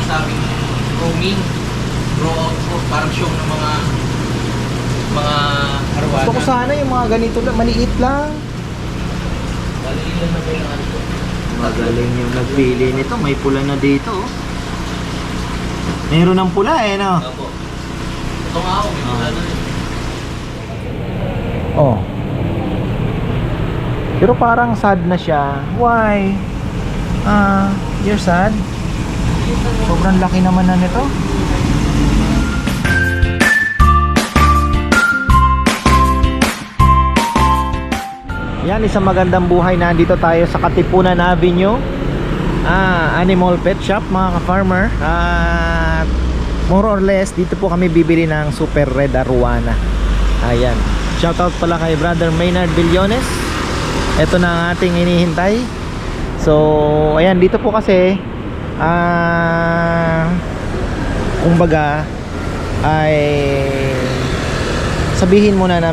sinasabing roaming, grow out po, parang show ng mga arwana. Gusto ko sana yung mga ganito lang, maliit lang. Maliit lang na kailangan po. Magaling yung nagpili nito, may pula na dito. Oh. Meron ng pula eh, no? Opo. Ito nga ako, may pula na rin. Oh. Pero parang sad na siya. Why? You're sad? Sobrang laki naman na nito. Yan, isang magandang buhay. Nandito tayo sa Katipunan Avenue. Animal pet shop, mga ka-farmer. At more or less, dito po kami bibili ng Super Red Arowana. Ayan. Shoutout pala kay Brother Maynard Villones. Ito na ang ating hinihintay. So, ayan, dito po kasi kumbaga ay sabihin muna na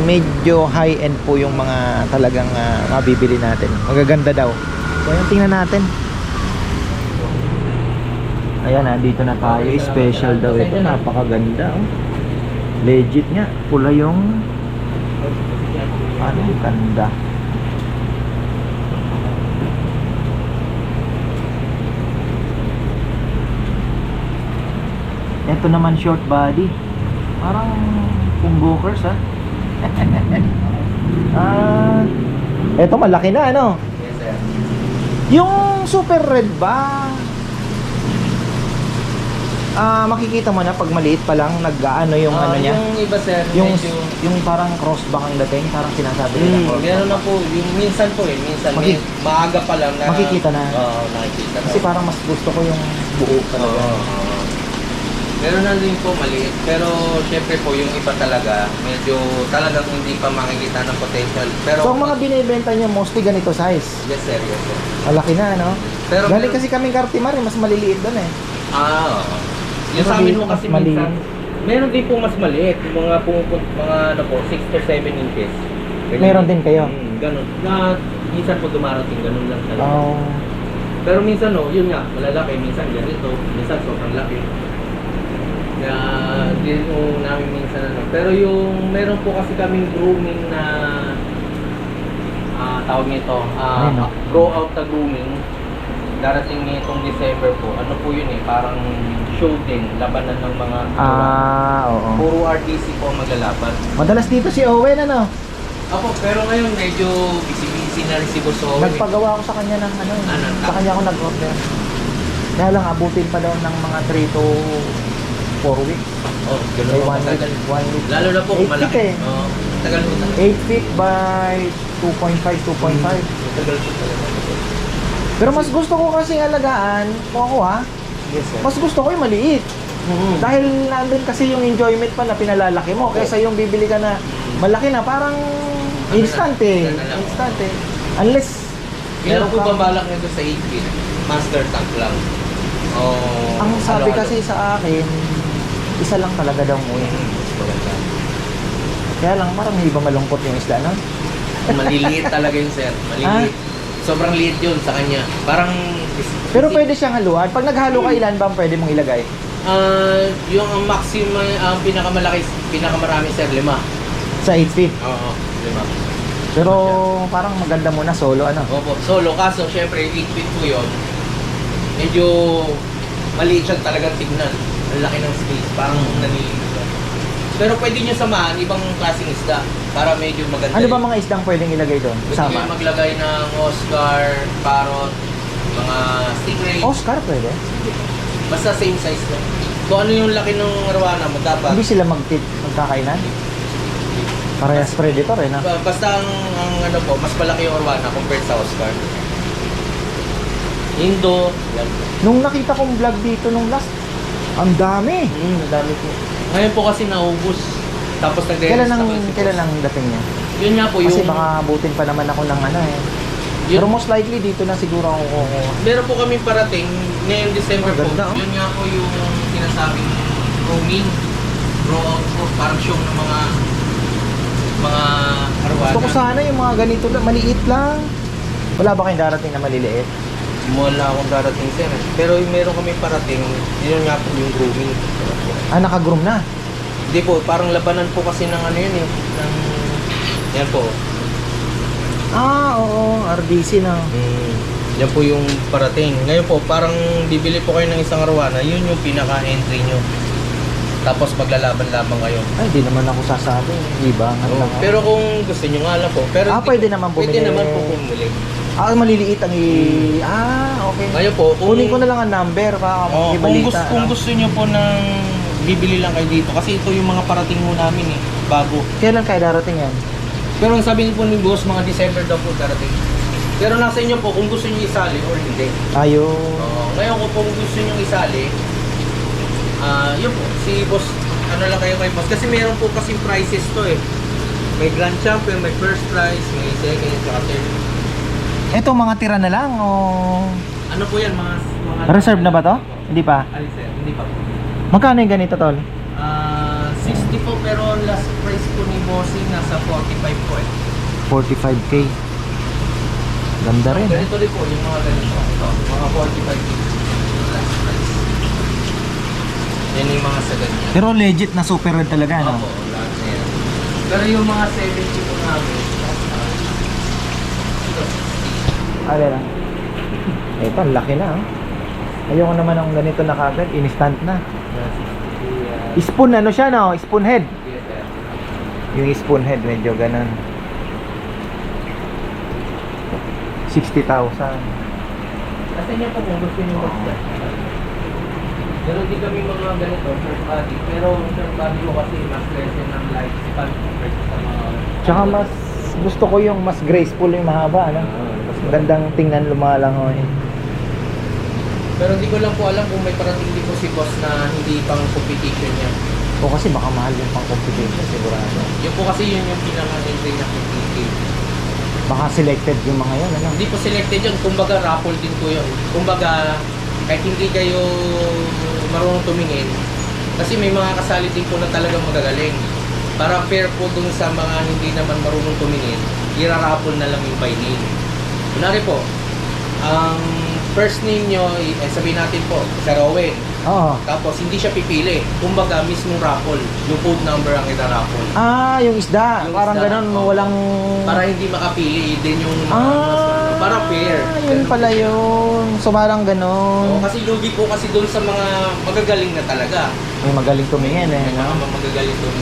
medyo high-end po yung mga talagang mabibili natin. Magaganda daw. So, ayan, tingnan natin. Ayan, dito na tayo. Special daw ito. Napakaganda, oh. Legit nga. Pula yung ganda. Ito naman short body. Parang Kumbukers, ha? Ito malaki na, ano? Yes, sir. Yung Super Red ba? Makikita mo na pag maliit pa lang nag-aano yung ano niya. Yung iba, sir, Yung medyo... yung parang crossback ang dating, parang sinasabi nila crossback. Meron na po, yung minsan po minsan maaga pa lang na... Makikita na. Oo, nakikita na. Kasi parang mas gusto ko yung buo talaga. Meron na din po maliit, pero syempre po yung iba talaga, medyo talagang hindi pa makikita ng potential. Pero So ang mga binibenta niya mostly ganito size. yes, sir, yes, sir. Malaki na, no? Pero Galing kasi kaming Cartimar, mas maliliit doon eh. Oo. Yung sa amin po kasi Mas maliit. minsan, meron din po mas maliit, yung mga mga ano po, 6 to 7 inches. Ganyan. Meron din kayo? Ganun. Na minsan po dumarating, ganun lang talaga. Oh. Pero minsan yun nga, malalaki, minsan ganito, minsan sobrang laki. Na din po namin minsan Pero yung meron po kasi kaming grooming na tawag nito, grow out na grooming. Darating nitong December po. Ano po yun eh, parang show din, labanan ng mga Oo. puro RTC po ang maglalaban. Madalas dito si Owen, ano? Ako, pero ngayon medyo busy na rin si Boss Owen. Nagpagawa ako sa kanya ng ano, sa kanya ako nag-order. Kaya lang, abutin pa daw ng mga 3 to 4 weeks. Oh, ganun po matagal. 1 week. Lalo na po kung 8 malaki. feet eh. Oh, tagal po talaga. 8 feet by 2.5. Tagal po talaga. Pero mas gusto ko kasi alagaan, kung ako Yes, sir. mas gusto ko yung maliit. Dahil nandun kasi yung enjoyment pa na pinalalaki mo. Kaysa yung bibili ka na malaki na, parang instant eh. Instant eh. Unless, Ilan po kang- ba balak nito sa 8 feet? Master tank lang. Oh, ang sabi kasi sa akin, isa lang talaga daw mo eh. Kaya lang, parang hindi ba malungkot yung isda, no? Maliliit talaga yun, sir. Maliliit. Sobrang liit yun sa kanya. Parang... Pero pwede siyang haluan. Pag naghalo ka, ilan ba ang pwede mong ilagay? yung ang maximum, ang pinakamalaki, pinakamarami, sir, 5. Sa 8 feet. Oo, 5. Pero parang maganda muna solo, ano? Opo, solo. Kaso, syempre, 8 feet po yun. Medyo maliit siya talagang tignan. Ang laki ng space. Parang naniliit. Pero pwede nyo samahan ibang klaseng isda para medyo maganda. Ano ba mga isdang pwedeng ilagay doon? Pwede kayo Sama? maglagay ng Oscar, parrot, mga stingray. Oscar pwede? Basta same size lang. Kung ano yung laki ng arwana mo, dapat. Hindi sila magkakainan? Parehas predator eh, na? Basta ang ano po, mas malaki yung arwana compared sa Oscar. Indo, yan po. Nung nakita kong vlog dito nung last, ang dami! Ang dami po. Ngayon po kasi naubos. Tapos Kailan ang dating niya? Yun nga po yung... Kasi baka abutin pa naman ako ng ano eh. Pero most likely dito na siguro ako kukuha. Meron po kami parating ngayong December po. Ganda, oh. Yun nga po yung sinasabing roaming, grow out po, parang show ng mga arwana. Gusto ko sana yung mga ganito lang, maliit lang. Wala ba kayong darating na maliliit? Wala akong darating sir. Pero yung meron kami parating, yun nga po yung grooming. Ah, naka-groom na. Hindi po, parang labanan po kasi ng ano yun eh. Ng... Yan po. Ah, oo, RDC na. Yan po yung parating. Ngayon po, parang bibili po kayo ng isang arwana, yun yung pinaka-entry nyo. Tapos maglalaban-laban kayo. Ay, di naman ako sasabi. Libangan Oo, lang ako. pero kung gusto nyo nga lang po. Pero Ah, hindi pwede po- naman bumili. Pwede naman po bumili. Ah, maliliit ang Ah, okay. Ngayon po, Kunin ko na lang ang number para kung ibalita. kung gusto nyo po ng bibili lang kayo dito. Kasi ito yung mga parating mo namin eh, bago. Kailan kayo darating yan? Pero ang sabi po ni boss, mga December daw po darating. Pero nasa inyo po kung gusto nyo isali or hindi. Ayun. Ngayon kung gusto nyo isali, yun po, si boss, ano lang kayo kay boss. Kasi meron po kasing prices to eh. May Grand Champion, may first prize, may second, saka third. Ito mga tira na lang o Ano po yan, mga reserve na ba to? Hindi pa. Ali sir, hindi pa po. Magkano yung ganito, tol? 60 po, pero last price po ni bossing nasa 45 po eh. 45k. Ganda rin. Ganito din po, yung mga ganito. Ito, mga 45 po. Last price. Yan yung mga sa ganyan. Pero legit na super red talaga, no? Opo, lahat na yan. Pero yung mga 70 po namin, ito, Ano lang. Ito, ang laki na, oh. Ayoko naman ng ganito na kagad. Instant na. Spoon, ano siya, no? Spoon head. yes, sir. Yung spoon head, medyo ganun. 60,000. Kasi niya po kung gusto niyo mag-start. Pero di kami mga ganito, third body. Pero third body ko kasi mas lessen ng lifespan compared sa mga... Tsaka mas gusto ko yung mas graceful yung mahaba, ano? Mas magandang tingnan lumalangoy. Pero hindi ko lang po alam kung may parating din po si boss na hindi pang competition niya. O kasi baka mahal yung pang competition, sigurado. Yun po kasi yun yung pinaka-entry na competition. Baka selected yung mga yan, ano? Hindi po selected yun, kumbaga raffle din po yun. Kumbaga, kahit hindi kayo marunong tumingin, kasi may mga kasali din po na talagang magagaling. Para fair po dun sa mga hindi naman marunong tumingin, iraraffle na lang yung by name. Kunwari po, ang first name nyo, sabihin natin po, Sir Owen. Oo. Tapos hindi siya pipili. Kumbaga, mismong raffle, yung code number ang ira-raffle. Ah, yung isda. Yung Parang isda, ganun, oo. walang... Para hindi makapili din yung mga para fair. Yun Ganun pala po siya. yun. So parang Oo, ganun. kasi lugi po kasi doon sa mga magagaling na talaga. May magaling tumingin eh, May mga no? magagaling doon.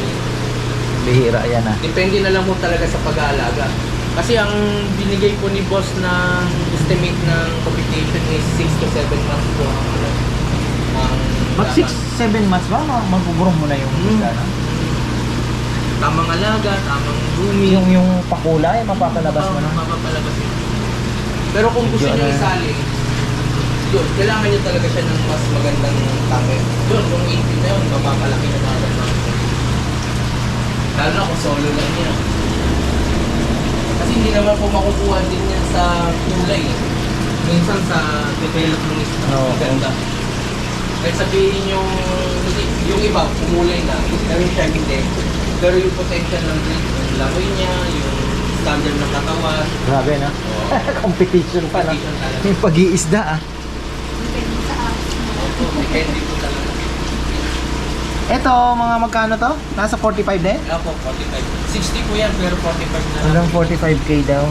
Bihira yan, ah. Depende na lang po talaga sa pag-aalaga. Kasi ang binigay po ni boss ng estimate ng competition is 6 to 7 months po ang Mag 6-7 months ba? Mag-groom mo na yung isda, no? tamang alaga, tamang grooming. Yung pakulay, mapapalabas mo na. Mapapalabas yun. Pero kung gusto Medyo niyo ano isali, yun, kailangan niyo talaga siya ng mas magandang tamit. Yun, yung 18 na yun, mapapalaki na agad ng lalo na kung solo lang niya. Kasi hindi naman po makukuha din yan sa kulay. Minsan sa develop ng isda. Oo. Maganda. Kahit sabihin yung iba, kumulay na, pero siya hindi. Pero yung potential ng breed, yung langoy niya, yung standard ng katawan, Grabe, no? Competition pa, no? competition talaga. Yung pag-iisda, ah. Opo, depende po talaga. Ito, mga magkano to? Nasa 45 din? Kaya po, 45. 60 po yan, pero 45 na lang. Hanggang 45k daw.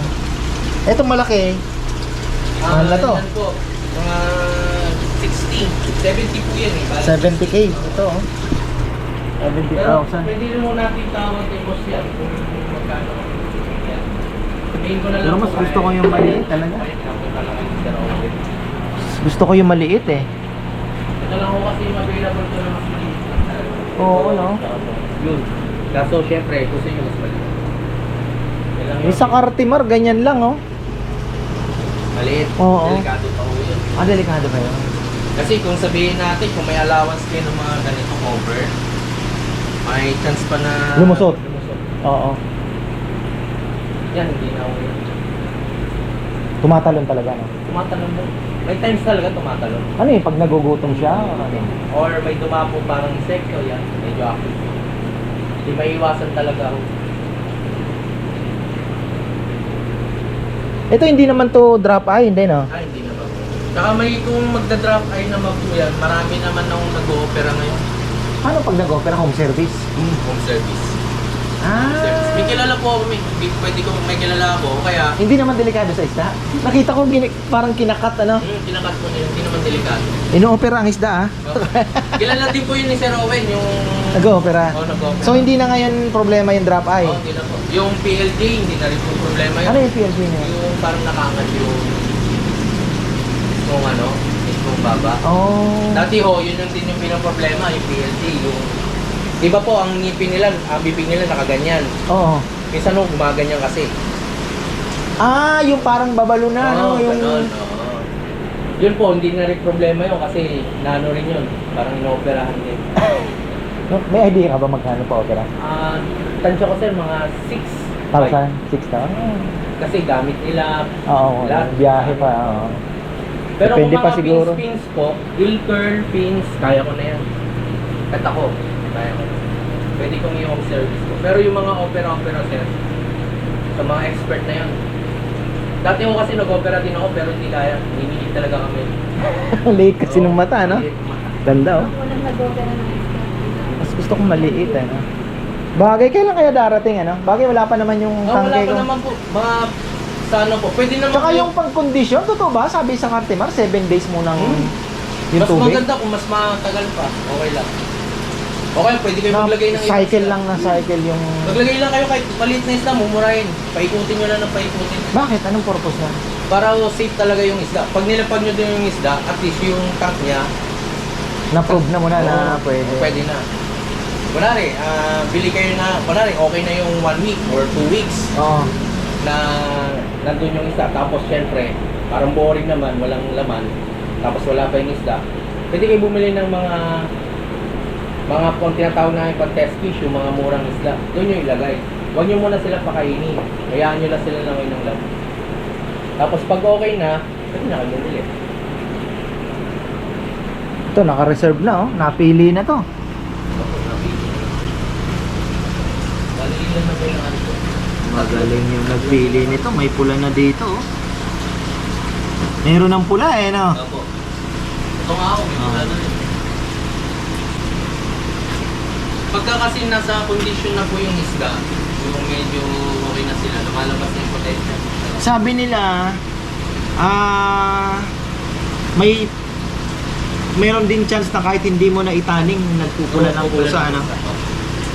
Ito malaki. Mahal na to. Yan po, mga 60, 70 po yan eh. Bali. 70k. Ito, oh. Pero 70,000. pwede rin mo natin tawag kay boss yan kung magkano. Yan. Sabihin ko na lang Pero mas po, gusto ko yung maliit talaga. Ayun, ako talaga yung Sir Owen. Gusto ko yung maliit, eh. Ito lang ko kasi yung available ko na mas maliit. Oo, no? Yun. Kaso syempre, gusto nyo mas maliit. Kailangan Yung sa Cartimar, ganyan lang, oh. maliit. Oo. Delikado pa po yun. Ah, delikado ba yun? Kasi kung sabihin natin, kung may allowance kayo ng mga ganito cover, may chance pa na Lumusot. lumusot. Oo. Yan, hindi na ako yun. Tumatalon talaga, no? Tumatalon mo. May times talaga tumatalon. Ano eh, pag nagugutom siya, ano eh. Or may dumapo parang insekto, yan. Medyo active. Hindi maiiwasan talaga ako. Ito hindi naman to drop eye, hindi, no? Hindi na ba? Tsaka may kung magda-drop ay naman po yan, marami naman akong nag-o-opera ngayon. Paano pag nag-opera home service? Home service. Ah, May kilala po ako, pwede ko may kilala ako, kaya hindi naman delikado sa isda. Nakita ko parang kinakat ano. kinakat po nila, hindi naman delikado. Ino-opera ang isda ah. Kilala din po yun ni Sir Owen, yung... Nag-opera. Oo, nag-opera. So hindi na ngayon problema yung drop eye. Oo, hindi na po. Yung PLD, hindi na rin po problema yun. Ano yung PLG niya? Yung parang nakangat yung ano, yung baba. Oh. Dati ho, yun yung din yung pinaproblema, yung PLD, yung... Iba po, ang ngipin nila, ang bibig nila nakaganyan. Oo. Minsan ho, gumaganyan kasi. Ah, yung parang babalo na, no? Oo, Yung... ganun, oo. Yun po, hindi na rin problema yun kasi nano rin yun. Parang inooperahan din. No, may idea ka ba magkano pa opera? Tansya ko sir, mga 6. 6,000? Kasi gamit nila. Oo, Lahat. biyahe pa. Oo. Pero Depende kung pa mga siguro. pins po, will curl, pins, kaya ko na yan. At ako, kaya ko. Pwede kong i-home service ko. Pero yung mga opera sir, sa mga expert na yan. Dati ko kasi nag-opera din ako pero hindi kaya. Hinihilig talaga kami. Late kasi nung mata, no? Ganda, oh. Walang nag-opera ng isda. Mas gusto kong maliit, no? Bagay, kailan kaya darating, ano? Bagay, wala pa naman yung Wala tangke pa ko. naman po. Mga, sa ano po, pwede naman Tsaka yung pang-condition, totoo ba? Sabi sa Cartimar, 7 days munang yung mas tubig. maganda kung mas matagal pa. Okay lang. Okay, pwede kayo maglagay ng cycle isda. lang na cycle yung... Maglagay lang kayo kahit maliit na isda, mumurahin. Paikutin nyo lang ng paikutin. Bakit? Anong purpose na? Para safe talaga yung isda. Pag nilapag nyo din yung isda, at least yung tank niya, Na-prove na muna na oo, pwede. Pwede na. Kunwari, bili kayo na, kunwari, okay na yung 1 week or 2 weeks Oo. na nandun yung isda. Tapos syempre, parang boring naman, walang laman. Tapos wala pa yung isda. Pwede kayo bumili ng mga kung tinatawag namin pang test fish, yung mga murang isda. Doon nyo ilagay. Huwag nyo muna sila pakainin. Hayaan nyo lang sila langoy ng laman. Tapos pag okay na, pwede na kayo bumili. Ito, naka-reserve na, oh. Napili na to. Maliin lang na kayo ng ano. Magaling yung nagpili nito. May pula na dito, oh. Meron ng pula, eh, no? Opo. Ito nga ako, may wala na rin. Pagka kasi nasa condition na po yung isda, yung medyo okay na sila, lumalabas na yung potential. Sabi nila, meron din chance na kahit hindi mo na itaning, nagpupula ng pusa, ano?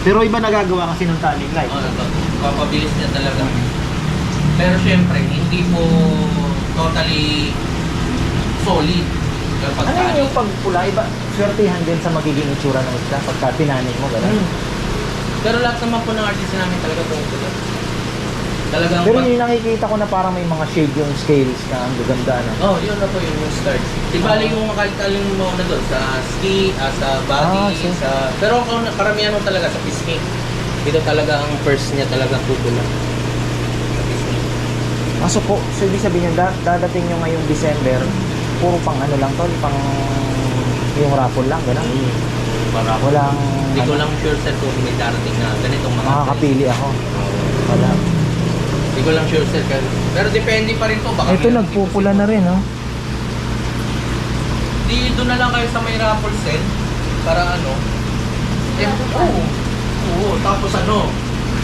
Pero iba nagagawa kasi ng tanning light. Oo, papabilis niya talaga. Pero syempre, hindi po totally solid. Pero Ano pagka yung pagpula? Iba, swertihan din sa magiging itsura ng isda pagka tinaning mo, gano'n? Pero lahat naman po ng artist namin talaga pumupulo. Talagang Pero yung nakikita ko na parang may mga shade yung scales na ang gaganda, ano? oh, yun na po yung start. Di bali yung makalitalin mo na doon sa ski, sa body, okay. pero kung karamihan mo talaga sa pisngi. Dito talaga ang first niya talaga pupula. Sa pisngi. So ibig sabihin, dadating yung ngayong December, puro pang ano lang to, pang yung raffle lang, gano'n? Para Walang... Hindi ko lang sure sir kung may darating na ganitong mga Makakapili ako. Wala. Hindi ko lang sure sir. Pero depende pa rin po. Baka Ito meron nagpupula dito na rin, no? Dito na lang kayo sa may raffle set para ano. Oo, tapos ano.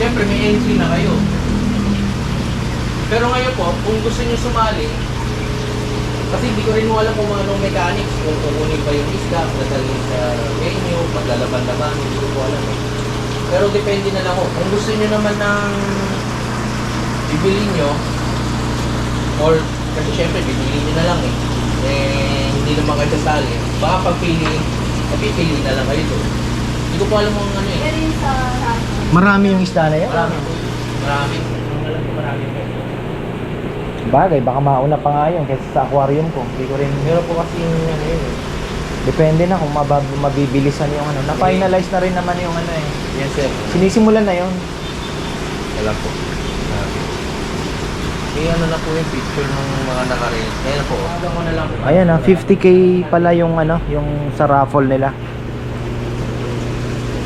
Siyempre may entry na kayo. Pero ngayon po, kung gusto niyo sumali, kasi hindi ko rin alam kung anong mechanics, kung kukunin pa yung isda, dadalhin sa menu, paglalaban-laban, hindi ko alam eh. Pero depende na lang ako. Kung gusto niyo naman ng bibili nyo, or kasi syempre bibili nyo na lang hindi naman kayo sasali, baka napipili na lang kayo doon. Hindi ko pa alam kung ano eh. Pero yung sa raffle. Marami yung isda na yan? Marami. Alam ko marami kayo. Bagay, baka mauna pa nga yun kaysa sa aquarium ko. Hindi ko rin... Meron po kasi yung ano yun eh. Depende na kung mabibilisan yung ano. Na-finalize na rin naman yung ano eh. Yes sir. Sinisimulan na yun. Wala po. Ano na po yung picture ng mga nakareel. Ayan po. Aga ko na lang po. Ayan 50k pala yung ano, yung sa raffle nila. Ano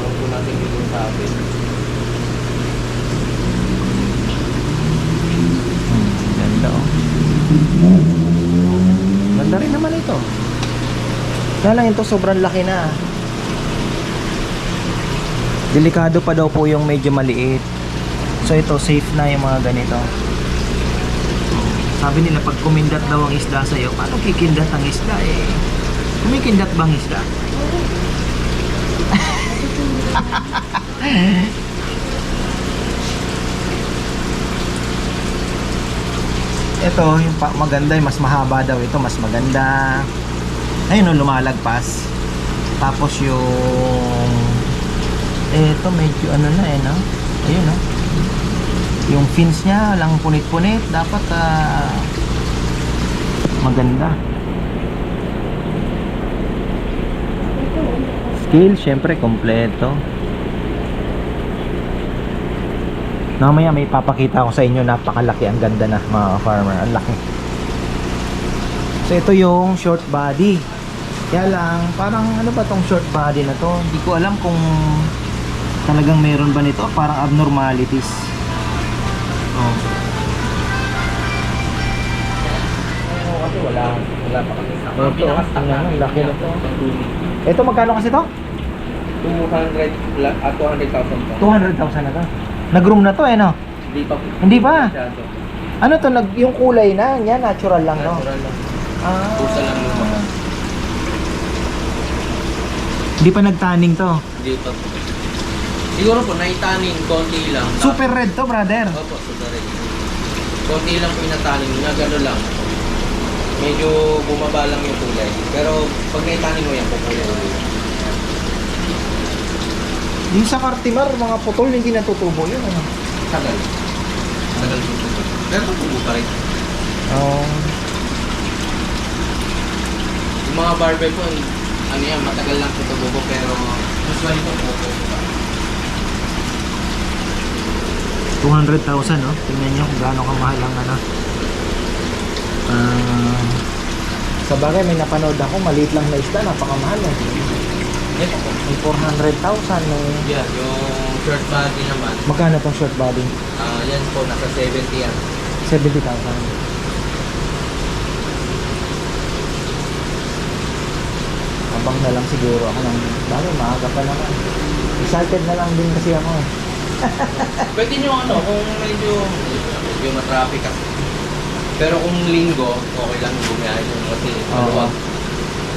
po natin dito sa atin. Ganda, oh. Ganda Ganda rin naman ito. Kaya lang ito sobrang laki na. Delikado pa daw po yung medyo maliit. So ito safe na yung mga ganito. Sabi nila pag kumindat daw ang isda sa'yo, paano kikindat ang isda eh? Kumikindat bang isda? Ito yung maganda, yung mas mahaba daw ito, mas maganda. Ayun o, lumalagpas. Tapos yung ito medyo ano na eh, no? Ayun no? Yung fins niya lang punit-punit, dapat maganda. Scale syempre kompleto. Mamaya may papakita ko sa inyo, napakalaki, ang ganda na mga farmer, ang laki. So ito yung short body. Kaya lang, parang ano ba tong short body na to? Hindi ko alam kung talagang meron ba nito, parang abnormalities. Oh. Kasi wala pa kami. Ito, ang laki na to. Ito magkano kasi to? 200,000 po. 200,000 na to. Nag-room na to eh no? Hindi pa po. Hindi pa? Masyado. Ano to, yung kulay na, yan natural lang no? Natural lang. Ah. Pusa lang lumabas. Hindi pa nagtaning to. Hindi pa po. Siguro po, naitaning, konti lang. Super red to brother. Opo, super red. Konti lang po yung nataning, nagano lang. Medyo bumaba lang yung kulay. Pero pag naitaning mo yan, pukulay ulit. Yung sa Cartimar, mga putol, hindi natutubo yun ano? Tagal. Tagal po. Pero tutubo pa rin. Oo. Yung mga barbell po, ano yan, matagal lang tutubo pero usually po, tutubo pa. 200,000 no? Tingnan nyo kung gaano kamahal ang ano. Sa bagay may napanood ako, maliit lang na isda, napakamahal eh. Yan po. May 400,000 may... Yan, yung short body naman, Magkano tong short body? yan po, nasa 70 yan. 70,000. Abang na lang siguro ako ng... Bagay, maaga pa naman. Excited na lang din kasi ako eh. Pwede nyo ano, kung medyo matraffic kasi. Pero kung linggo, okay lang bumiyahe nyo kasi maluwag.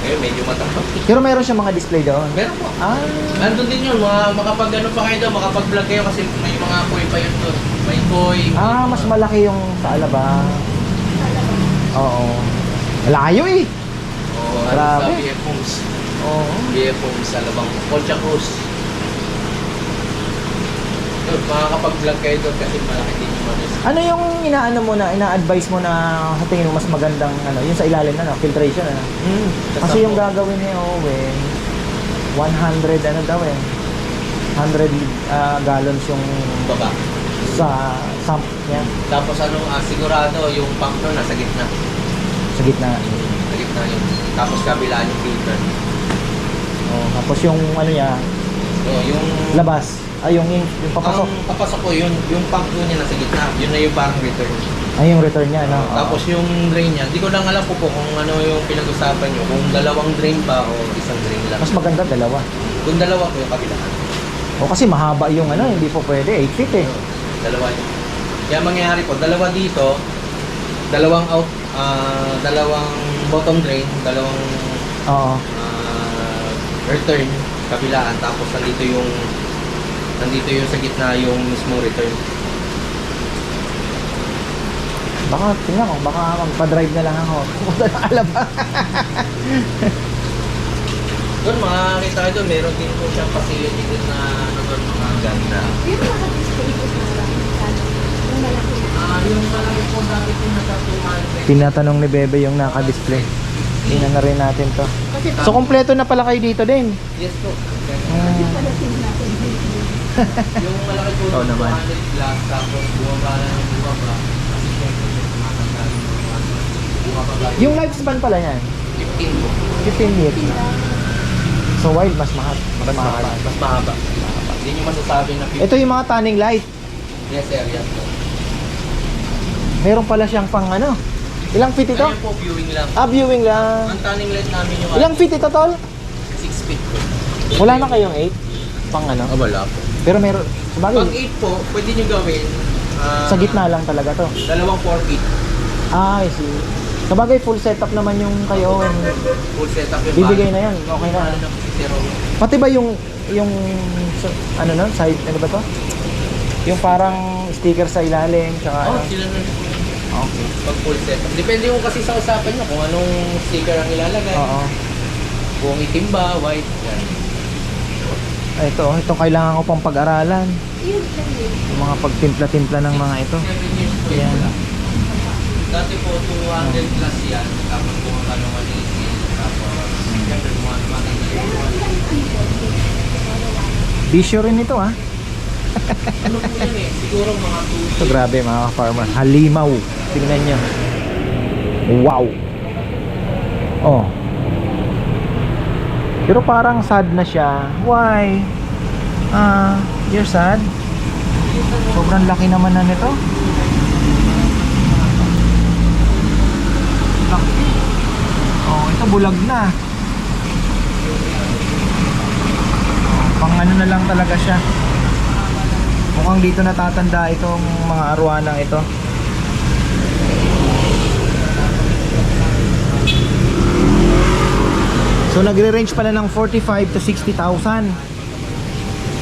Ngayon, medyo matraffic. Pero meron siya mga display doon. Meron po. Ah, Nandun din yun, makapag ano pa kayo doon, makapag-vlog kayo kasi may mga koi pa yun doon. May koi. mas malaki yung sa Alabang. Oo. Layo eh. Oo, Grabe. sa BF Homes. Oo. BF Homes sa Labang. Concha Cruz. Yun, makakapag-vlog kayo doon kasi malaki din yung manis. Ano yung ina-advise mo na sa tingin mo mas magandang ano, yung sa ilalim na filtration ano? Kasi yung gagawin ni Owen 100 ano daw eh. 100 gallons yung Baba. sa sump niya Tapos sigurado yung pump doon nasa gitna. sa gitna. Sa gitna yun. Tapos kabilaan yung filter. Oh, tapos yung ano niya, So, yung labas. Yung papasok. Ang papasok ko yun, yung pump doon niya nasa gitna. Yun na yung parang return. Ay, yung return niya, no? Tapos yung drain niya, di ko lang alam po kung ano yung pinag-usapan nyo. Kung dalawang drain ba o isang drain lang. Mas maganda dalawa. Kung dalawa po yung kabilaan. O kasi mahaba yung ano, hindi po pwede, 8 feet eh. Dalawa yun. Kaya mangyayari po, dalawa dito, dalawang out, dalawang bottom drain, dalawang Oo. return, kabilaan. Tapos nandito yung sa gitna yung mismo return. Baka, tingnan ko, baka magpa-drive na lang ako. Pumunta na Alabang. Doon, makakita kayo doon, meron din po siyang facility din na ano doon, mga ganda. Yung mga display ko sa malaki. Yung malaki. Yung malaki po dati po nasa 200. Tinatanong ni Bebe yung naka-display. Tingnan na rin natin to. Kasi So, kompleto na pala kayo dito din. Yes po. yung pala natin. Yung malaki po Oo naman. 200 plus, tapos bumaba na yung bumaba. Kasi syempre, tumatanda yung mga bumaba. Yung lifespan pala yan, 15 po. 15 years na. So, wild, mas mahal. Mas mahaba. Mas mahaba. Hindi nyo masasabi na 15. Ito yung mga tanning light. Yes sir, yes po. Meron pala siyang pang ano, Ilang feet ito? Ayun po, viewing lang. Ah, viewing lang. Ang turning light namin yung Ilang feet ito, tol? 6 feet po. Wala na kayong 8? Pang ano? Ah, wala po. Pero meron, sabagay, Pag 8 po, pwede nyo gawin. sa gitna lang talaga to. Dalawang 4 feet. Ah, I see. Sabagay, full setup naman yung kayo. Full setup yung Bibigay na yan, okay na. Ano na po, zero. Pati ba yung ano nun, side, ano ba to? Yung parang sticker sa ilalim, tsaka Oh, ano? sila na po. Okay. Pag full setup. Depende yung kasi sa usapan nyo kung anong sticker ang ilalagay. Oo. Kung itim ba, white, yan. Itong kailangan ko pang pag-aralan. Yun lang yun. Yung mga pagtimpla-timpla ng mga ito. 7 years po Yan. yan. Dati po 200 plus yan. Tapos kung ano malisin. Tapos, siyempre mga Bisyo rin ito ah. ano po yan eh? Siguro mga 2 Ito grabe mga farmer. Halimaw. Tingnan nyo. Wow. Oh. Pero parang sad na siya. Why? You're sad? Sobrang laki naman na nito. Laki. Oh, ito bulag na. Pang ano na lang talaga siya. Mukhang dito natatanda itong mga arwanang ito. So nagre-range pala ng 45 to 60,000.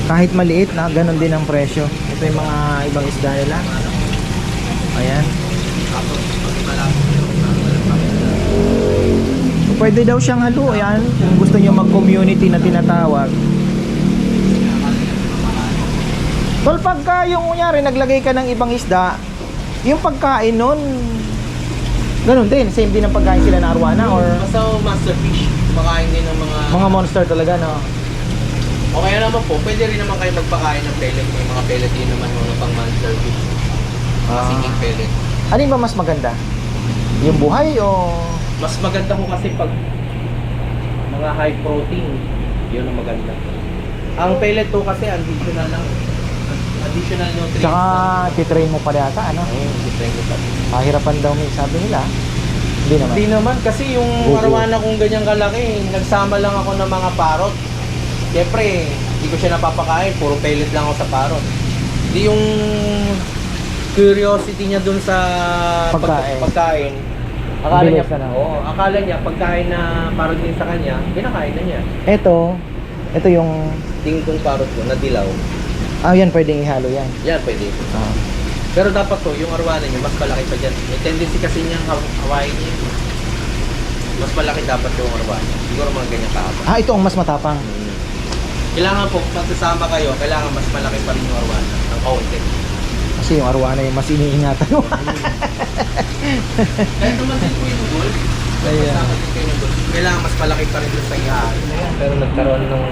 Kahit maliit na, ganun din ang presyo. Ito yung mga ibang isda nila. Ayan. So, pwede daw siyang halo. Ayan, kung gusto niyo mag-community na tinatawag. Tol, pagka yung kunyari naglagay ka ng ibang isda, yung pagkain nun, ganun din, same din ang pagkain sila na arwana or Basta master fish. Kumakain din ng mga monster talaga, no? O kaya naman po, pwede rin naman kayo magpakain ng pellet. May mga pellet din naman mga pang monster fish. Mga singing pellet. Alin ba mas maganda? Yung buhay o Mas maganda ko kasi pag mga high protein, yun ang maganda. Ang pellet to kasi additional lang. Additional nutrients. tsaka titrain mo pa yata, ano? Depende pa. Pahirapan daw may sabi nila. Hindi naman. Hindi naman kasi yung Oo. arwana kong ganyang kalaki, nagsama lang ako ng mga parot. Siyempre, hindi ko siya napapakain, puro pellet lang ako sa parot. Hindi yung curiosity niya dun sa Pagkain. pagkain. Akala Bilis niya, na. oo, akala niya pagkain na parot din sa kanya, kinakain na niya. Ito yung Tingin kong parot ko na dilaw. yan pwedeng ihalo yan. Yan pwede. Pero dapat to, yung arwana niyo mas malaki pa dyan. May tendency kasi niyang hawain niya. Mas malaki dapat yung arwana. Siguro mga ganyan kahaba. Ito ang mas matapang. Kailangan po, pag kasama kayo, kailangan mas malaki pa rin yung arwana ng kaunti. Kasi yung arwana yung mas iniingatan mo. Kahit naman din po yung gold, Ayan. kasama din kayo ng gold. Kailangan mas malaki pa rin doon sa ihahan. Pero nagkaroon ng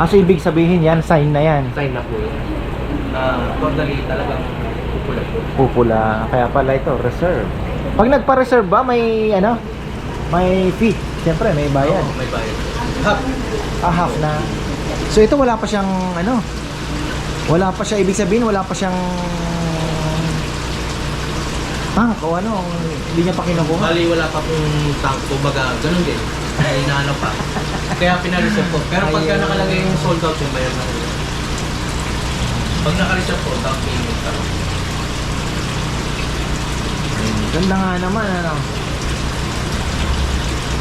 So ibig sabihin yan, sign na yan. sign na po yun. Totally talagang pupula po. Pupula. Kaya pala ito, reserve. Pag nagpa-reserve ba, may ano? May fee. Siyempre, may bayad. Oo, may bayad. Half. Half na. So ito wala pa siyang ano? Wala pa siya, ibig sabihin wala pa siyang tank o ano, hindi niya pa kinukuha. Bali, wala pa pong tank. Kumbaga, ganun din. Ay, inaano pa. Kaya pinareserve po. Pero pagka Ayun. nakalagay yung sold out, yung bayad na rin. Pag nakareserve po, down payment pa rin. Ganda nga naman ano.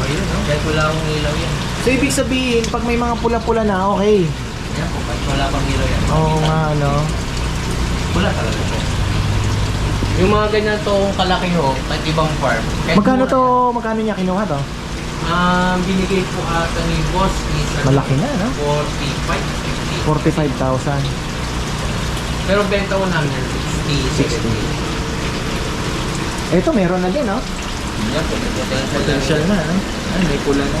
Ayun, no? Kahit wala akong ilaw yan. So ibig sabihin pag may mga pula-pula na, okay. Yan po, kahit wala pang ilaw yan. Oo nga ano. Wala talaga po. Yung mga ganyan tong kalaki ho, kahit ibang farm. Kahit Magkano mura to, yan. magkano niya kinuha to? Binigay po ata ni boss is Malaki na, no? 45, 50. 45,000. Pero benta ko namin yan, 60. 60. Ito meron na din, no? Yan po, may Potential na, no? Ay, may pula na.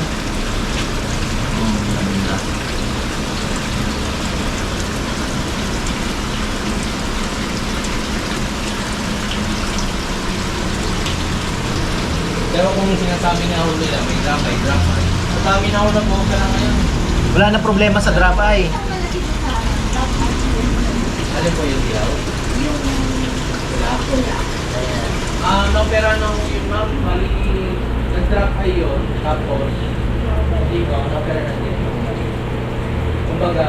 Pero kung sinasabi nga ho nila, may drop, may drop. Ang dami na ho na po ka lang ngayon. Wala na problema sa drop eye. Alin po yung dilaw? Yung pula. Naopera nung yun ma'am, bali, nag-drop kayo yun, tapos, hindi ko, naopera na din. Kumbaga,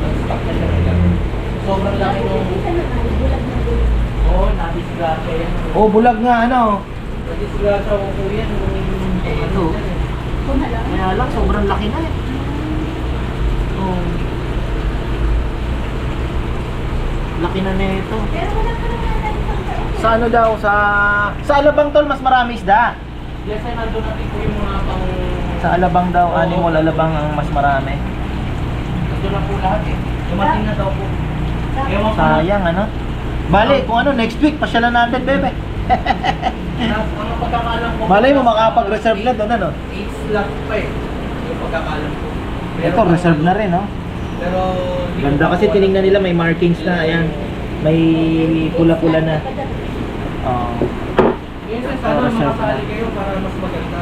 nag-stock na siya ng gamit. Sobrang laki nung, oo, nadisgrasya yan. Oh, bulag nga ano. Nadisgrasya ko po yan. Ito. Kaya lang, sobrang laki na eh. Oh. Laki na nito. Sa ano daw? Sa Alabang tol, mas marami isda. Yes, ay nandun natin po yung mga pang... Sa Alabang daw, Oo. animal Alabang ang mas marami. Nandun na po lahat eh. Dumating na daw po. Ewan ko na. Sayang ano. Bali, kung ano, next week, pasyalan natin, bebe. Ang pagkakalam ko... Malay mo, makapag-reserve na doon, ano? 8 slot pa eh. Yung pagkakalam ko. Ito, reserve na rin, no? Pero... di ko Ganda pa kasi po tinignan alam. nila, may markings na, ayan. May pula-pula na. Oh. Minsan sana reserve makasali na. kayo para mas maganda.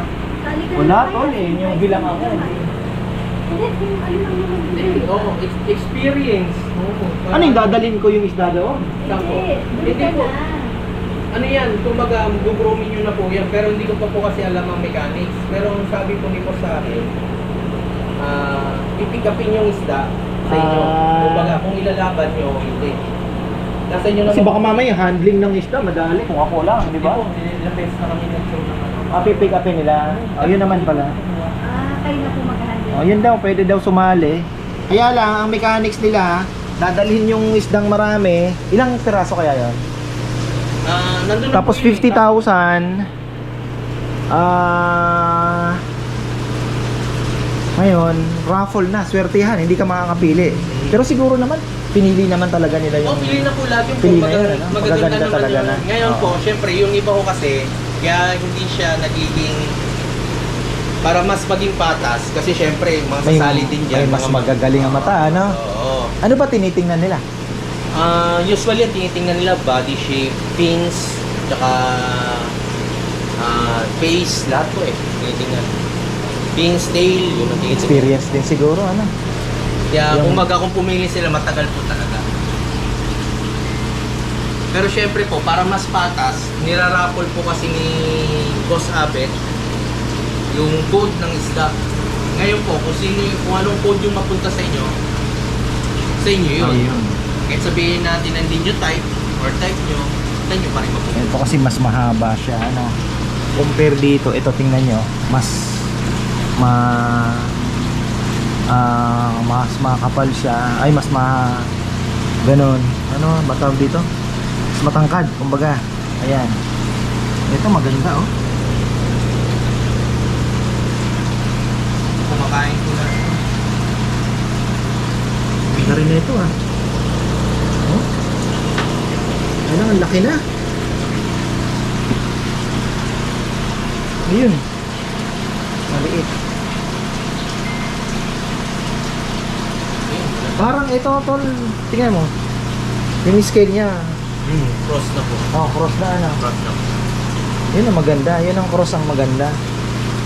Wala, tol, eh. Yung bilang ako. Hindi, oo. Experience. Oo. Ano yung dadalhin ko yung isda doon? Sako. Hindi po. Ano yan, kumbaga gugrooming nyo na po yan, pero hindi ko pa po kasi alam ang mechanics. Pero ang sabi po ni po sa akin, pipick upin yung isda sa inyo. Kumbaga kung ilalaban nyo, hindi. Nasa inyo Kasi naman. baka mamaya yung handling ng isda, madali. Kung ako lang, di ba? Ilang beses na kami nag-show ng ano. Pipick upin nila. Oh, yun naman pala. Kayo na po mag-handle. Oh, yun daw, pwede daw sumali. Kaya lang, ang mechanics nila, dadalhin yung isdang marami. Ilang piraso kaya yon? Nandun na Tapos po yun, 50,000. Ngayon, raffle na, swertihan, hindi ka makakapili. Pero siguro naman, pinili naman talaga nila yung... pili na po lahat yung Pili na magaganda, yun, ano? magaganda Magaganda naman talaga yun. na. Ngayon po, Oo. syempre, yung iba ko kasi, kaya hindi siya nagiging para mas maging patas kasi syempre mga sasali din dyan, may mas mga magagaling ang mata, ano? Oo. Ano ba tinitingnan nila? Usually ang tinitingnan nila body shape, fins, tsaka face, lahat po eh. Tinitingnan. Fins, tail, yun ang tinitingnan. Experience din siguro, ano? Kaya Yung- kung pumili sila, matagal po talaga. Pero syempre po, para mas patas, niraraffle po kasi ni Boss Abet yung code ng isda. Ngayon po, kung anong code yung mapunta sa inyo yun. Ayun. Kahit sabihin natin nandin yung type or type nyo, sa inyo pa rin mapunta. Ito kasi mas mahaba siya, ano? Compare dito, ito tingnan nyo, mas makapal siya, ay mas ganon, ano ba tawag dito? Mas matangkad, kumbaga. Ayan. Ito maganda, oh. Kumakain ko na. Ganda rin na ito, ah. Oh. Ano, ang laki na. Ayun. Maliit. Parang ito, tol. Tingnan mo. Yung scale niya. Cross na po. Oh, cross na, ano. Cross na po. Yun ang maganda. Yun ang cross ang maganda.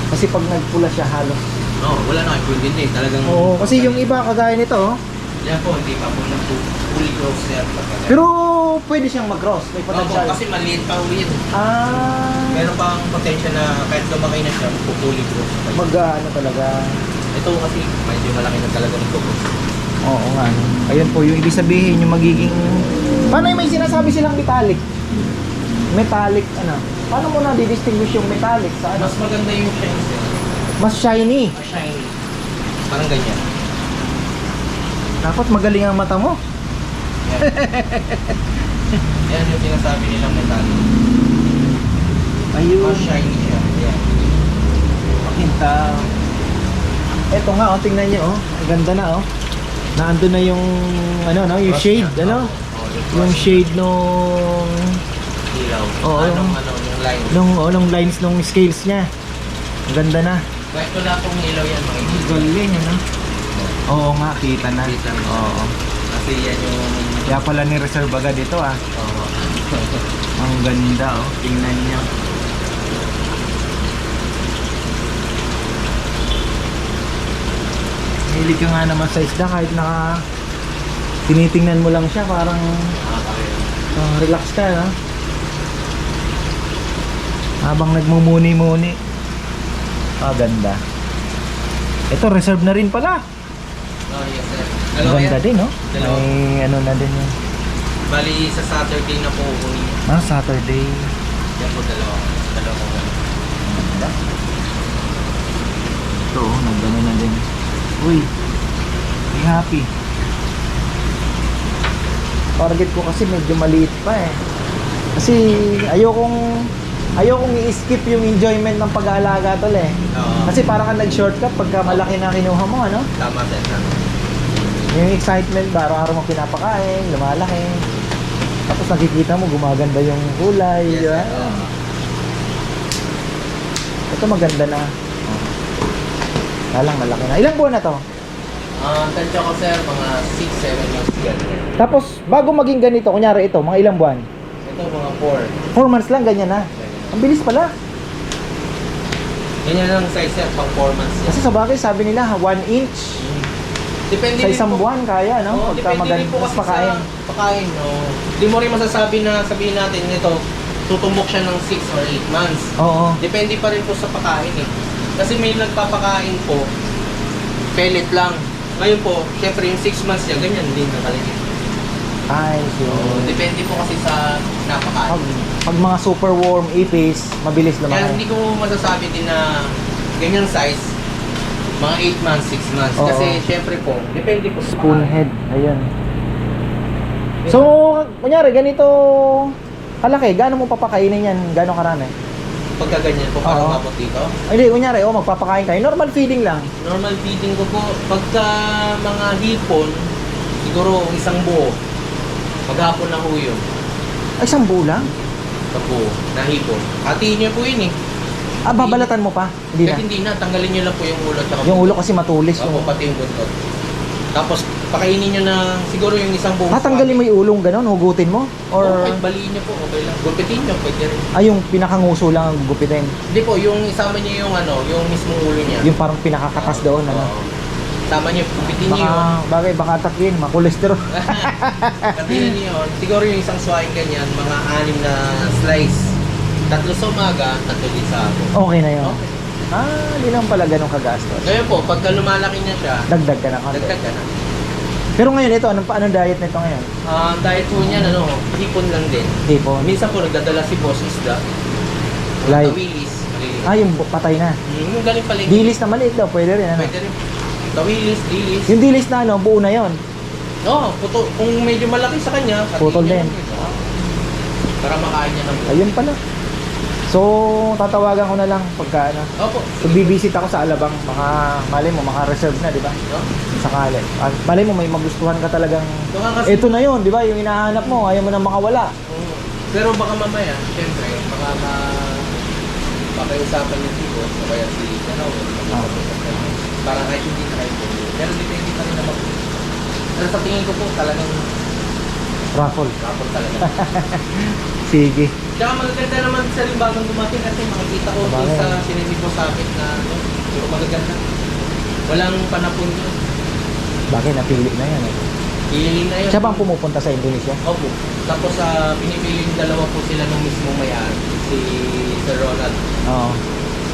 Kasi pag nagpula siya halos. No, wala na kayo din eh. Talagang... Oo, kasi yung iba kagaya nito, oh. Yan po, hindi pa po na fully cross na yan. Pero pwede siyang mag-cross. May Opo, potential. kasi maliit pa ho yun. Meron pang potential na kahit lumaki na siya, fully cross pa yun. Mag-ano talaga. Ito kasi medyo malaki na talaga nito po. Oo nga. No? Ayun po, yung ibig sabihin, yung magiging... Paano yung may sinasabi silang metallic? Metallic, ano? Paano mo na-distinguish yung metallic sa ano? Mas maganda yung shine sir. Mas shiny. Mas shiny. Parang ganyan. Dapat magaling ang mata mo. Yan. Yan yung sinasabi nilang metallic. Ayun. Mas shiny siya. Yan. Pakinta. Eto nga, oh, tingnan nyo, oh. Ang ganda na, oh. Naandun na yung, ano, no? Yung Cross shade, niya. ano? Oo, Yung cross. shade nung... Ilaw. Oo, Anong, yung- yung line. Nung lines nung scales niya. Ang ganda na. Kahit wala pong ilaw yan, makikita. Galing, ano? Oo nga, kita na. Kita na. Oo. Kasi yan yung... Kaya pala ni reserve agad ito, ah. Oo. Ang ganda, oh. Tingnan niyo. Hilig ka nga naman sa isda kahit naka tinitingnan mo lang siya, parang Nakakawin. relax ka, no? Habang nagmumuni-muni. Ganda. Ito, reserve na rin pala. Oh, yes sir. Ang Dalawa ganda yan. din, no? Dalawa. May ano na din yun. Bali sa Saturday na po kukunin niyo. Saturday. Yan po dalawa. Dalawa ko. Ganda. Ito, nagano na din. Uy, be happy. Target ko kasi medyo maliit pa eh. Kasi ayokong i-skip yung enjoyment ng pag-aalaga tol eh. Oo. Kasi parang kang nag-shortcut pagka malaki na kinuha mo, ano? Tama sir. Tama. Yung excitement, araw-araw mo pinapakain, lumalaki. Tapos nakikita mo, gumaganda yung kulay. Yes, Di ba? sir. Oo. Ito maganda na. Kalang malaki na. Ilang buwan na to? Tansya ko sir, mga 6-7 months ganyan. Tapos, bago maging ganito, kunyari ito, mga ilang buwan? Ito mga 4. 4 months lang, ganyan na. Ang bilis pala. Ganyan ang size sir, pang 4 months yan. Kasi sa bagay, sabi nila, 1 inch. Depende Sa rin isang po. buwan, kaya, no? Oo, Pagka depende rin po mas kasi pakain. sa pakain. No? Hindi mo rin masasabi na sabihin natin ito, tutumbok siya ng 6 or 8 months. Oo. Depende pa rin po sa pakain eh. Kasi may nagpapakain po, pellet lang. Ngayon po, syempre yung 6 months niya, ganyan din nakalagay. Ay, so... Depende po kasi sa napakain. Pag mga super warm ipis, mabilis Kaya lumaki. hindi ko masasabi din na ganyang size, mga 8 months, 6 months. Oo. Kasi syempre po, depende po sa Spoonhead, ayan. So, kunyari, ganito kalaki, gaano mo papakainin yan? Gaano karami? pagka ganyan po, parang Oo. mabot dito. Ay, hindi, kunyari, magpapakain kayo. Normal feeding lang. Normal feeding ko po, pagka mga hipon, siguro isang buo. Maghapon na ho yun. Ay, isang buo lang? Isang buo na hipon. Hatiin niyo po yun eh. Babalatan mo pa? Hindi Kahit na. hindi na, tanggalin niyo lang po yung ulo. Tsaka Yung ulo kasi matulis. Opo, pati yung buntot. Tapos, pakainin niyo ng siguro yung isang buong Tatanggalin mo yung ulong gano'n, hugutin mo? Or Or, baliin niyo po, okay lang. Gupitin niyo, pwede rin. yung pinakanguso lang ang gugupitin? Hindi po, yung isama niyo yung yung mismong ulo niya. Yung parang pinakakatas doon, ano? Oo. Isama niyo, gupitin niyo yun. Baka atakin, makolesterol. Katiin niyo yun. Siguro yung isang swine ganyan, mga 6 na slice. 3 sa umaga, 3 din sa hapon. Okay na yun. Okay. Di naman pala ganun kagastos. Ngayon po, pagka lumalaki niya siya, Dagdag ka na konti. dagdag ka na. Pero ngayon ito, anong diet nito ngayon? Diet po niyan, hipon lang din. Hipon. Minsan po, nagdadala si boss isda. Like? Tawilis. Maliliit. Yung patay na. Yung galing pala. Dilis na maliit daw, pwede rin ano? Pwede rin. Tawilis, dilis. Yung dilis na buo na yon. Oo, puto. Kung medyo malaki sa kanya, Putol hatiin niya din. lang yun. Para makain niya ng buo. Ayun pala. So, tatawagan ko na lang pagka ano. Opo. So, bibisit ako sa Alabang. Malay mo, maka-reserve na, di ba? No? Sakali. Malay mo, may magustuhan ka talagang... Ito nga kasi, Ito na yun, di ba? Yung hinahanap mo, ayaw mo na makawala. pero baka mamaya, syempre, baka pakiusapan niyo si boss, o kaya si para kahit hindi na kayo. Pero depende pa rin naman. Pero sa tingin ko po, talagang Raffle. kapon talaga. Sige. Tsaka magaganda naman sa rin bagong dumating kasi makikita ko Sabagay. sa sinisipo sa akin na puro magaganda. Walang panapon yun. Bakit napili na yan eh? Hiling na yun. Siya bang pumupunta sa Indonesia? Opo. Tapos pinipili yung dalawa po sila ng mismong may-ari. Si Sir Ronald. Oo.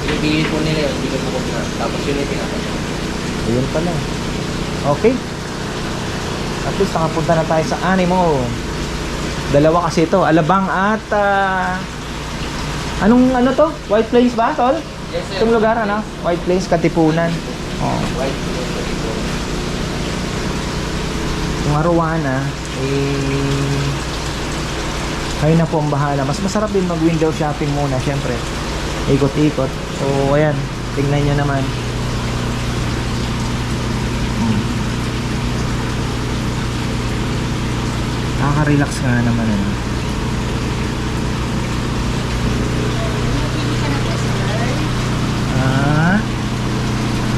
Pinipili po nila yun, binubukod na. Tapos yun yung pinapasya. Ayun pala. Okay. At least nakapunta na tayo sa Animo. Dalawa kasi ito, Alabang at anong ano to? White Plains ba, tol? Yes, sir. Itong lugar ano? White Plains, Katipunan. Oh. White Plains. Yung Arowana, kayo na po ang bahala. Mas masarap din mag window shopping muna, syempre. Ikot-ikot. So, ayan. Tingnan nyo naman. Nakaka-relax nga naman ano.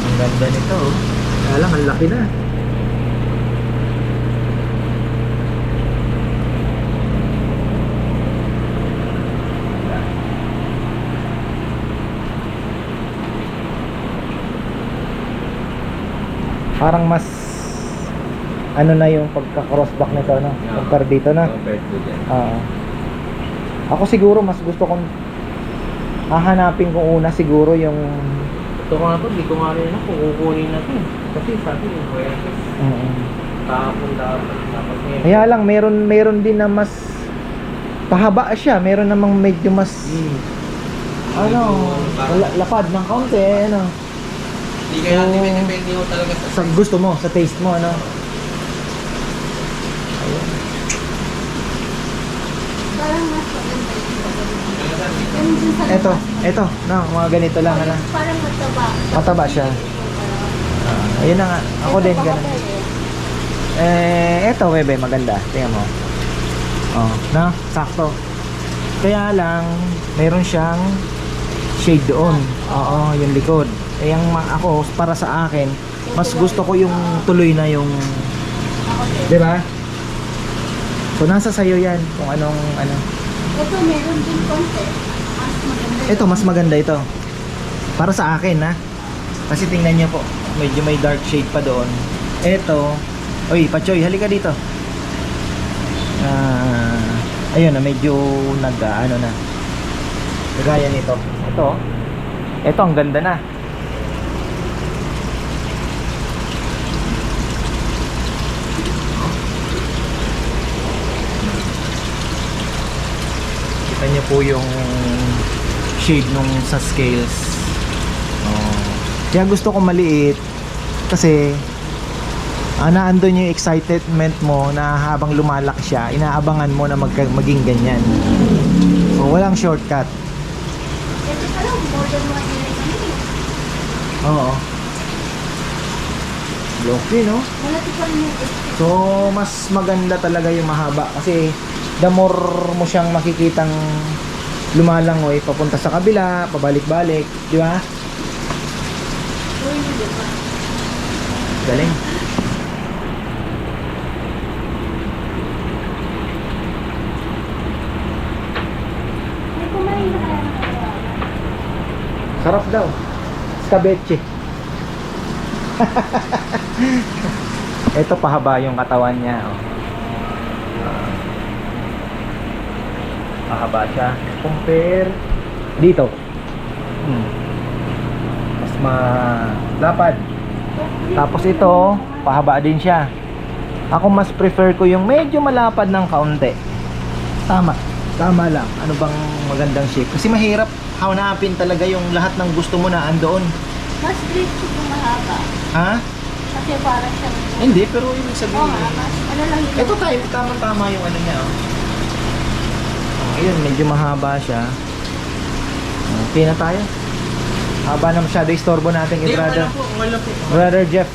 Ang ganda nito oh. Kaya lang, ang laki na. Parang mas ano na yung pagka-crossback nito no? Compare dito na. Compared to dyan. Ako siguro mas gusto kong hahanapin ko una siguro yung Ito ko nga po, hindi ko nga rin ako kukunin na ito. Kasi sabi yung pweses. Tapon dapat. Tapos ngayon. Kaya lang meron din na mas pahaba siya, meron namang medyo mas lapad ng kaunti, ano. Hindi kaya depende mo talaga Sa gusto mo, sa taste mo, ano. Parang mas maganda yung ganun din sa Ito, no, mga ganito lang, ano. Parang mataba. Mataba siya. Ayun na nga, ako din ganun. Eto, bebe, maganda. Tingnan mo. Oh, no? Sakto. Kaya lang, meron siyang shade doon. Oo, yung likod. Eh, ako, para sa akin, mas gusto ko yung tuloy na yung... Di ba? So, nasa sayo yan kung anong, ano. Ito meron din konti. Mas maganda. Ito, mas maganda ito. Para sa akin, ha? Kasi tingnan niyo po, medyo may dark shade pa doon. Ito, oy, Pachoy, halika dito. Ayun na, medyo ano na. Gaya nito. Ito ang ganda na. Kita niyo po yung shade nung sa scales. Kaya gusto ko maliit kasi naandun yung excitement mo na habang lumalaki siya, inaabangan mo na maging ganyan. So, walang shortcut. Ito pala, more than 1 year kami. Oo. Loki, no? Malaki pa rin yung So, mas maganda talaga yung mahaba kasi the more mo siyang makikitang lumalangoy papunta sa kabila, pabalik-balik, di ba? Galing. May kumain na kaya ng Sarap daw. Scabeche. Ito pahaba yung katawan niya. Oh. Pahaba siya. Compare dito. Mas malapad. Tapos ito, pahaba din siya. Ako mas prefer ko yung medyo malapad ng kaunti. Tama lang. Ano bang magandang shape? Kasi mahirap hanapin talaga yung lahat ng gusto mo na andoon. Mas straight yung mahaba. Ha? Kasi parang siyang... Hindi, pero ibig sabihin. Oo nga, mas ano lang yun. Ito tayo, tama yung ano niya. Ayun, medyo mahaba siya. Okay na tayo. Haba na masyado istorbo natin kay brother. Wala po. Brother Jeff.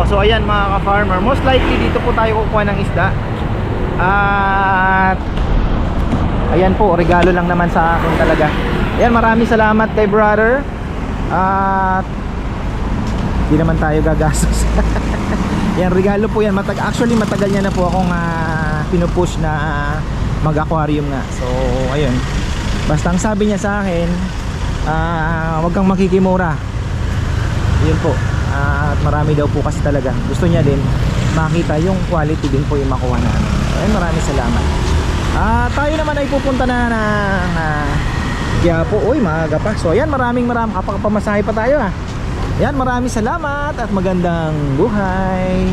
So ayan mga ka-farmer, most likely dito po tayo kukuha ng isda. At ayan po, regalo lang naman sa akin talaga. Ayan, maraming salamat kay brother. At di naman tayo gagastos. Yan, regalo po yan. Actually matagal niya na po akong pinupush na mag-aquarium nga. So ayun, basta ang sabi niya sa akin, wag kang makikimura. Yun po. At marami daw po kasi talaga gusto niya din makita yung quality din po yung makuha namin. Ayun, maraming salamat. Tayo naman ay pupunta na kaya po, uy, maaga pa. So ayan, maraming kapag pamasahe pa tayo. Ayan, maraming salamat at magandang buhay.